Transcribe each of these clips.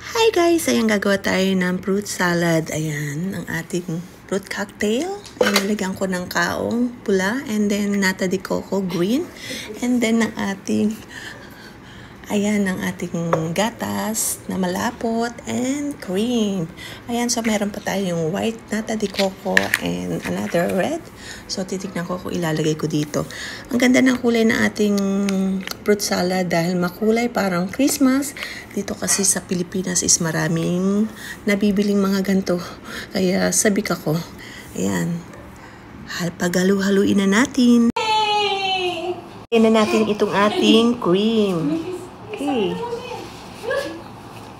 Hi guys! Ayan, gagawa tayo ng fruit salad. Ayan, ang ating fruit cocktail. Ayan, nalagyan ko ng kaong pula and then nata de coco green. And then ang ating gatas na malapot and cream. Ayan, so meron pa tayong white nata de coco and another red. So titignan ko kung ilalagay ko dito. Ang ganda ng kulay ng ating fruit salad dahil makulay parang Christmas. Dito kasi sa Pilipinas is maraming nabibiling mga ganto. Kaya sabik ako. Ayan. Paghalu-haluin na natin. Ayan na natin itong ating cream. Okay.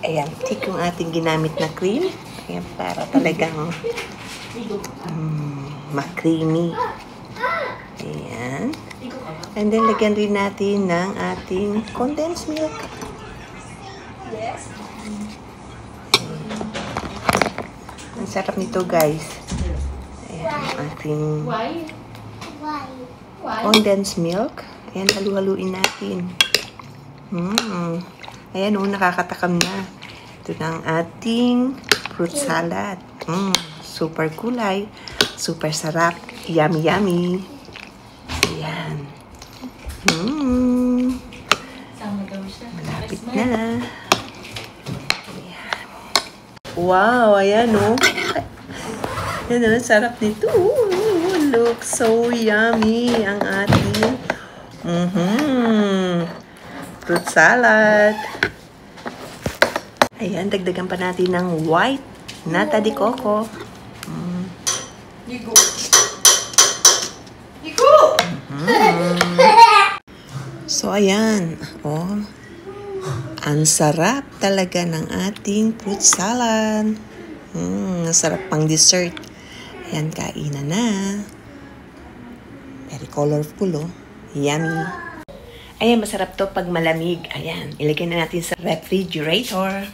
Ayan, tik yung ating ginamit na cream. Ayan, para talagang ma-creamy. Ayan. And then, lagyan rin natin ng ating condensed milk. Yes. Ang sarap nito, guys. Ayan, ang ating condensed milk. Ayan, halu-haluin natin. Ayan, nakakatakam na. Ito na ang ating fruit salad. Super kulay. Super sarap. Yummy, yummy. Ayan. Malapit na. Ayan. Wow, ayan o. Ayan o, sarap nito. Look so yummy ang ating fruit salad. Ayan, dagdagan pa natin ng white nata de coco. So, ayan. Oh, ang sarap talaga ng ating fruit salad. Ang sarap pang dessert. Ayan, kainan na. Very colorful, oh. Yummy. Ayan, masarap to pag malamig. Ayan, ilagay na natin sa refrigerator.